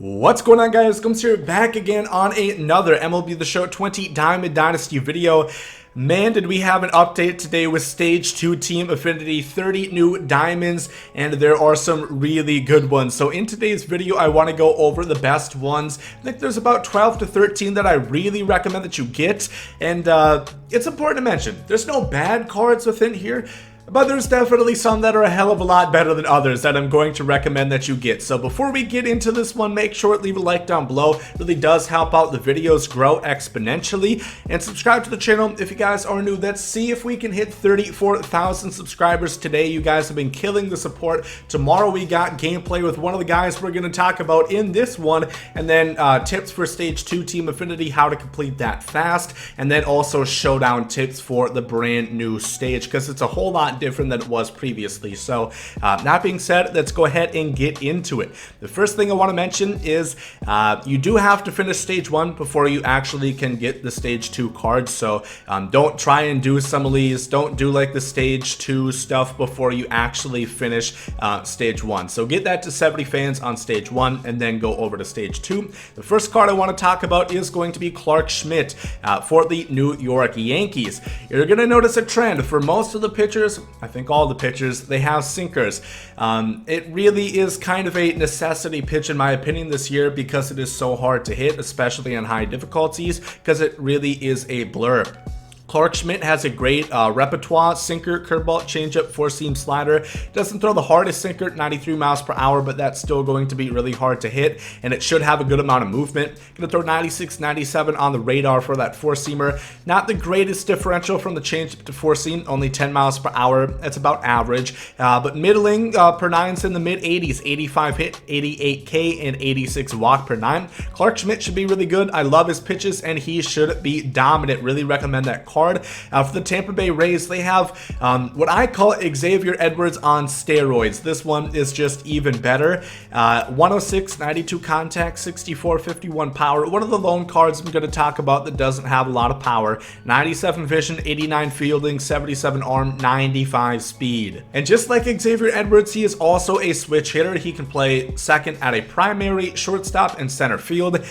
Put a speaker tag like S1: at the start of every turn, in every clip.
S1: What's going on, guys? Gomes here, back again on another MLB The Show 20 Diamond Dynasty video. Man, did we have an update today with Stage 2 Team Affinity, 30 new diamonds, and there are some really good ones. So in today's video, I want to go over the best ones. I think there's about 12 to 13 that I really recommend that you get, and it's important to mention, there's no bad cards within here, but there's definitely some that are a hell of a lot better than others that I'm going to recommend that you get. So before we get into this one, make sure to leave a like down below. It really does help out the videos grow exponentially. And subscribe to the channel if you guys are new. Let's see if we can hit 34,000 subscribers today. You guys have been killing the support. Tomorrow we got gameplay with one of the guys we're going to talk about in this one. And then tips for Stage 2 Team Affinity, how to complete that fast. And then also Showdown tips for the brand new stage, because it's a whole lot different than it was previously. So that being said, let's go ahead and get into it. The first thing I want to mention is you do have to finish stage 1 before you actually can get the stage 2 cards. So don't try and do some of these. Don't do like the stage 2 stuff before you actually finish stage 1. So get that to 70 fans on stage 1 and then go over to stage 2. The first card I want to talk about is going to be Schmidt for the New York Yankees. You're going to notice a trend for most of the pitchers. I think all the pitchers, they have sinkers. It really is kind of a necessity pitch in my opinion this year, because it is so hard to hit, especially on high difficulties, because it really is a blur. Schmidt has a great repertoire: sinker, curveball, changeup, four-seam slider. Doesn't throw the hardest sinker, 93 miles per hour, but that's still going to be really hard to hit, and it should have a good amount of movement. Gonna throw 96, 97 on the radar for that four-seamer. Not the greatest differential from the changeup to four-seam, only 10 miles per hour. That's about average, but middling per nine's in the mid-80s, 85 hit, 88 K, and 86 walk per nine. Schmidt should be really good. I love his pitches, and he should be dominant. Really recommend that card. For the Tampa Bay Rays, they have what I call Xavier Edwards on steroids. This one is just even better. 106, 92 contact, 64, 51 power. One of the lone cards I'm going to talk about that doesn't have a lot of power. 97 vision, 89 fielding, 77 arm, 95 speed. And just like Xavier Edwards, he is also a switch hitter. He can play second at a primary, shortstop, and center field.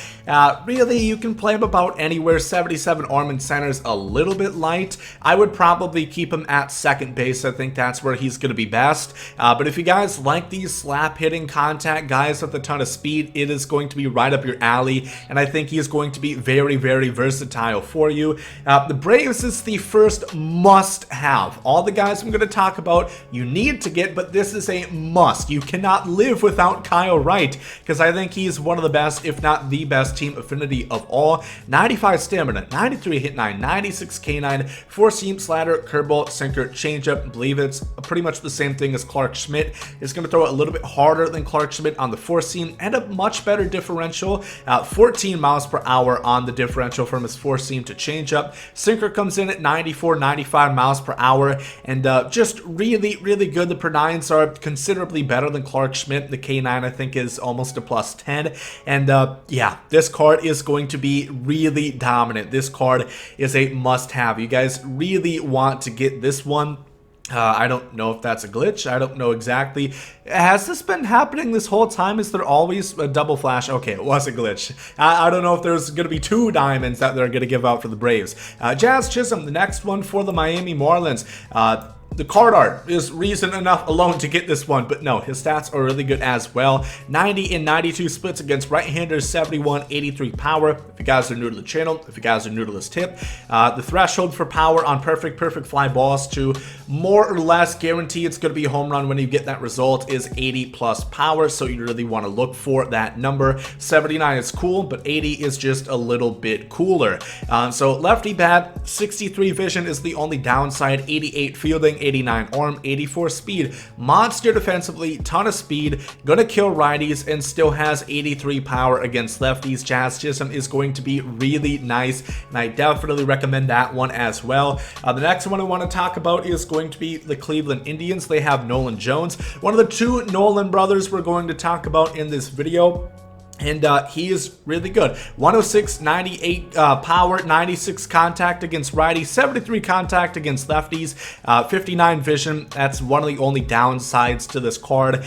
S1: Really, you can play him about anywhere. 77 arm and center is a little bit light. I would probably keep him at second base. I think that's where he's going to be best. But if you guys like these slap hitting contact guys with a ton of speed, it is going to be right up your alley, and I think he is going to be very, very versatile for you. The Braves is the first must have. All the guys I'm going to talk about you need to get, but this is a must. You cannot live without Kyle Wright, because I think he's one of the best, if not the best team affinity of all. 95 stamina, 93 hit 9, 96 K9, four-seam slider, curveball, sinker, changeup. I believe it's pretty much the same thing as Schmidt. It's going to throw it a little bit harder than Schmidt on the four-seam, and a much better differential. 14 miles per hour on the differential from his four-seam to changeup. Sinker comes in at 94, 95 miles per hour, and just really, really good. The per nines are considerably better than Schmidt. The K9 I think is almost a plus 10, and yeah, this card is going to be really dominant. This card is a must-have. You guys really want to get this one. I don't know if that's a glitch. I don't know exactly. Has this been happening this whole time? Is there always a double flash? Okay, it was a glitch. I don't know if there's going to be 2 diamonds that they're going to give out for the Braves. Jazz Chisholm, the next one for the Miami Marlins. The card art is reason enough alone to get this one, but no, his stats are really good as well. 90 and 92 splits against right-handers, 71, 83 power. If you guys are new to the channel, if you guys are new to this tip, the threshold for power on perfect fly balls to more or less guarantee it's going to be a home run when you get that result is 80 plus power, so you really want to look for that number. 79 is cool, but 80 is just a little bit cooler. So lefty bat, 63 vision is the only downside, 88 fielding, 89 arm, 84 speed. Monster defensively, ton of speed, gonna kill righties, and still has 83 power against lefties. Jazz Chisholm is going to be really nice, and I definitely recommend that one as well. The next one I want to talk about is going to be the Cleveland Indians. They have Nolan Jones, one of the 2 Nolan brothers we're going to talk about in this video. And he is really good. 106, 98 power, 96 contact against righties, 73 contact against lefties, 59 vision. That's one of the only downsides to this card.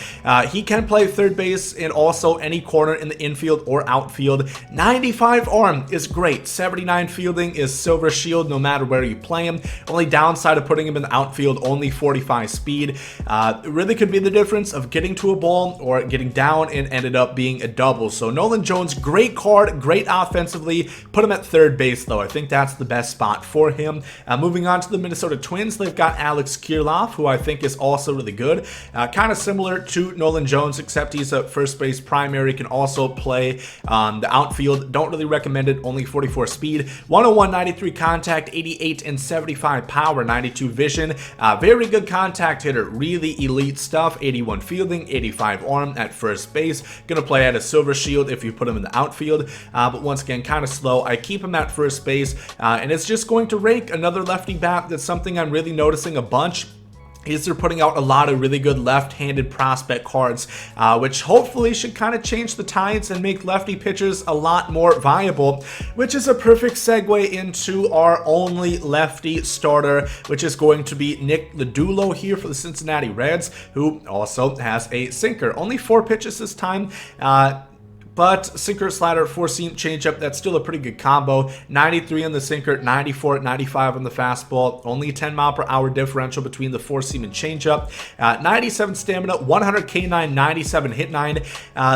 S1: He can play third base and also any corner in the infield or outfield. 95 arm is great. 79 fielding is silver shield no matter where you play him. Only downside of putting him in the outfield, only 45 speed. It really could be the difference of getting to a ball or getting down and ended up being a double. So Nolan Jones, great card, great offensively. Put him at third base, though. I think that's the best spot for him. Moving on to the Minnesota Twins, they've got Alex Killeth, who I think is also really good. Kind of similar to Nolan Jones, except he's a first base primary, can also play the outfield. Don't really recommend it, only 44 speed. 101, 93 contact, 88 and 75 power, 92 vision. Very good contact hitter, really elite stuff. 81 fielding, 85 arm at first base. Gonna play at a silver shield if you put him in the outfield, but once again kind of slow. I keep him at first base, and it's just going to rank another lefty bat. That's something I'm really noticing a bunch. Is they're putting out a lot of really good left-handed prospect cards, which hopefully should kind of change the tides and make lefty pitchers a lot more viable, which is a perfect segue into our only lefty starter, which is going to be Nick Lodolo here for the Cincinnati Reds, who also has a sinker. Only 4 pitches this time. But sinker, slider, 4-seam changeup, that's still a pretty good combo. 93 on the sinker, 94, 95 on the fastball. Only 10 mile per hour differential between the 4-seam and changeup. 97 stamina, 100 K9, 97 hit 9.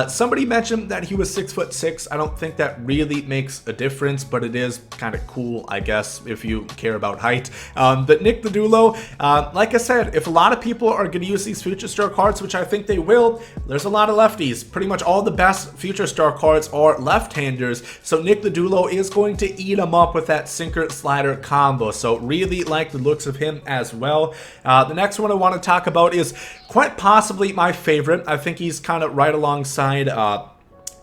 S1: Somebody mentioned that he was 6'6". I don't think that really makes a difference, but it is kind of cool, I guess, if you care about height. But Nick Lodolo, like I said, if a lot of people are going to use these Future Star cards, which I think they will, there's a lot of lefties. Pretty much all the best Future Star cards are left-handers, so Nick Lodolo is going to eat them up with that sinker slider combo. So really like the looks of him as well. The next one I want to talk about is quite possibly my favorite. I think he's kind of right alongside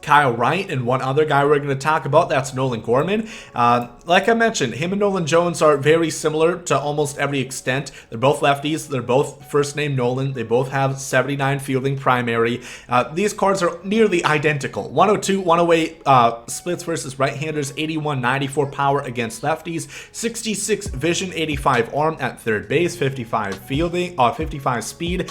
S1: Kyle Wright and one other guy we're going to talk about. That's Nolan Gorman. Like I mentioned, him and Nolan Jones are very similar to almost every extent. They're both lefties. They're both first name Nolan. They both have 79 fielding primary. These cards are nearly identical. 102, 108 splits versus right-handers, 81, 94 power against lefties, 66 vision, 85 arm at third base, 55 fielding, 55 speed.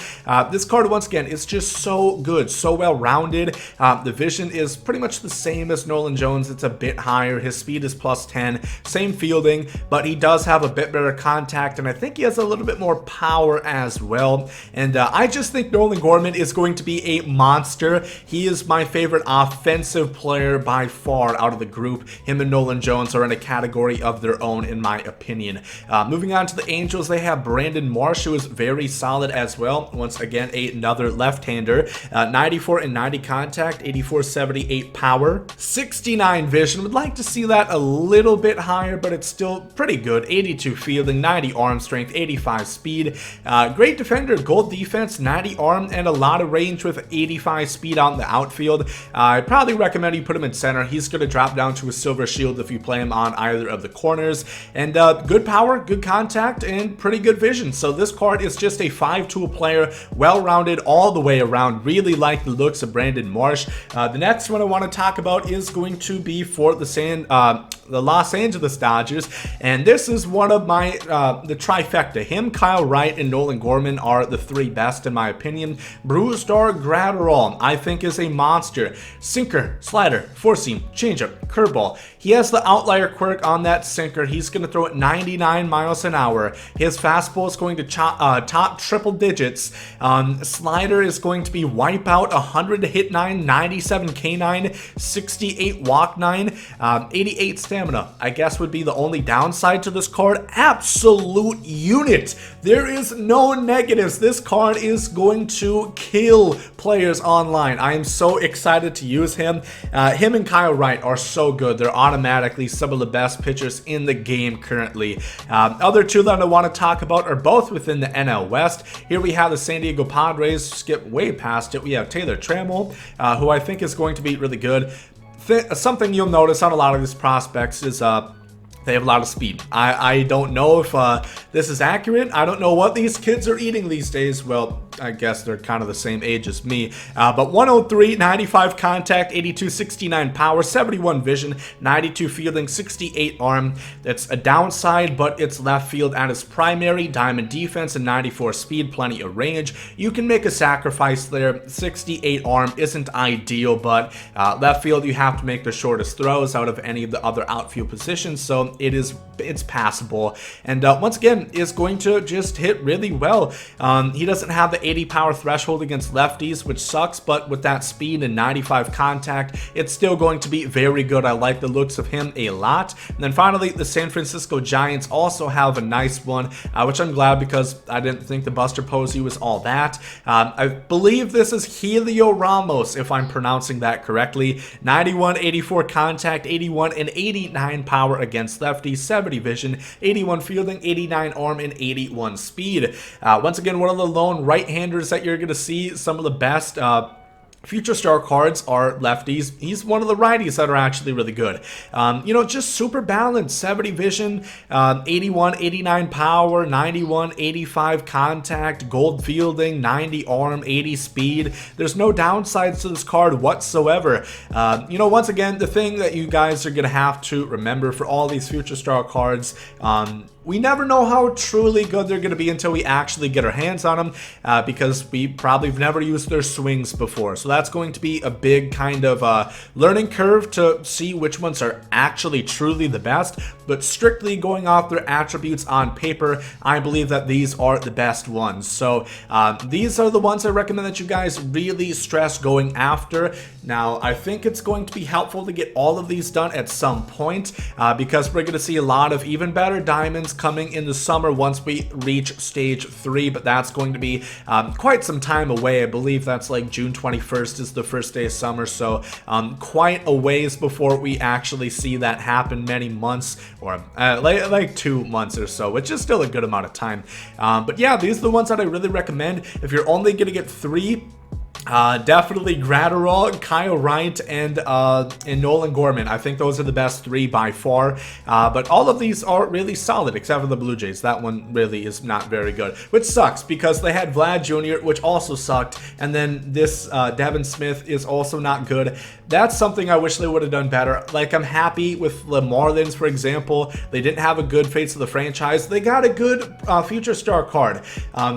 S1: This card, once again, is just so good, so well-rounded. The vision is pretty much the same as Nolan Jones. It's a bit higher. His speed is plus 10. Same fielding, but he does have a bit better contact, and I think he has a little bit more power as well. And I just think Nolan Gorman is going to be a monster. He is my favorite offensive player by far out of the group. Him and Nolan Jones are in a category of their own, in my opinion. Moving on to the Angels, they have Brandon Marsh, who is very solid as well. Once again, another left-hander. 94 and 90 contact, 84, 78 power, 69 vision. Would like to see that a little bit higher, but it's still pretty good. 82 fielding, 90 arm strength, 85 speed. Great defender, gold defense, 90 arm, and a lot of range with 85 speed out in the outfield. I probably recommend you put him in center. He's going to drop down to a silver shield if you play him on either of the corners. And good power, good contact, and pretty good vision. So this card is just a 5-tool player, well-rounded all the way around. Really like the looks of Brandon Marsh. The next one I want to talk about is going to be for the Los Angeles Dodgers, and this is one of my the trifecta. Him, Kyle Wright, and Nolan Gorman are the 3 best in my opinion. Brusdar Graterol, I think, is a monster. Sinker, slider, 4-seam, changeup, curveball. He has the outlier quirk on that sinker. He's going to throw it 99 miles an hour. His fastball is going to top triple digits. Slider is going to be wipeout, 100 to hit 9, 97 K9, 68 walk 9, 88 stamina. I guess would be the only downside to this card. Absolute unit. There is no negatives. This card is going to kill players online. I am so excited to use him. Him and Kyle Wright are so good. They're automatically some of the best pitchers in the game currently. Other 2 that I want to talk about are both within the NL West. Here we have the San Diego Padres. Skip way past it. We have Taylor Trammell, who I think is going to be really good. Something you'll notice on a lot of these prospects is they have a lot of speed. I don't know if this is accurate. I don't know what these kids are eating these days. Well, I guess they're kind of the same age as me. But 103, 95 contact, 82, 69 power, 71 vision, 92 fielding, 68 arm. That's a downside, but it's left field at its primary. Diamond defense and 94 speed, plenty of range. You can make a sacrifice there. 68 arm isn't ideal, but left field, you have to make the shortest throws out of any of the other outfield positions, so it's passable. And once again, is going to just hit really well. He doesn't have the 80 power threshold against lefties, which sucks, but with that speed and 95 contact, it's still going to be very good. I like the looks of him a lot. And then finally, the San Francisco Giants also have a nice one, which I'm glad, because I didn't think the Buster Posey was all that. I believe this is Helio Ramos, if I'm pronouncing that correctly. 91, 84 contact, 81 and 89 power against lefties, 70 vision, 81 fielding, 89 arm, and 81 speed. Once again, one of the lone right-handers that you're going to see. Some of the best Future Star cards are lefties. He's one of the righties that are actually really good. You know, just super balanced. 70 vision, 81, 89 power, 91, 85 contact, gold fielding, 90 arm, 80 speed. There's no downsides to this card whatsoever. You know, once again, the thing that you guys are going to have to remember for all these Future Star cards, we never know how truly good they're going to be until we actually get our hands on them, because we probably have never used their swings before. So that's going to be a big kind of learning curve to see which ones are actually truly the best. But strictly going off their attributes on paper, I believe that these are the best ones. So these are the ones I recommend that you guys really stress going after. Now, I think it's going to be helpful to get all of these done at some point, because we're going to see a lot of even better diamonds coming in the summer once we reach stage 3, but that's going to be quite some time away. I believe that's like June 21st is the first day of summer, so quite a ways before we actually see that happen. Many months, or like 2 months or so, which is still a good amount of time. But yeah, these are the ones that I really recommend. If you're only gonna get 3, definitely Gratterall, Kyle Wright, and Nolan Gorman. I think those are the best 3 by far. But all of these are really solid, except for the Blue Jays. That one really is not very good, which sucks because they had Vlad Jr., which also sucked, and then this Devin Smith is also not good. That's something I wish they would have done better. Like, I'm happy with the Marlins, for example. They didn't have a good face of the franchise. They got a good Future Star card.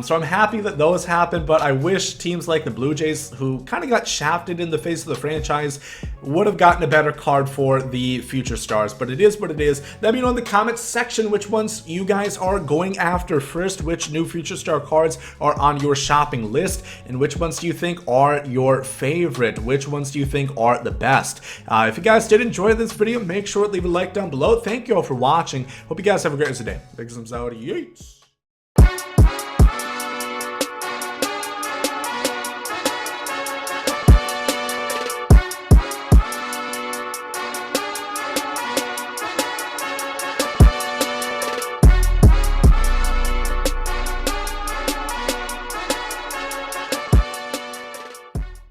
S1: So I'm happy that those happened, but I wish teams like the Blue Jays, who kind of got shafted in the face of the franchise, would have gotten a better card for the Future Stars. But it is what it is. Let me know in the comments section which ones you guys are going after first, which new Future Star cards are on your shopping list, and which ones do you think are your favorite? Which ones do you think are the best? If you guys did enjoy this video, make sure to leave a like down below. Thank you all for watching. Hope you guys have a great rest of the day. Big thumbs out. Yeets.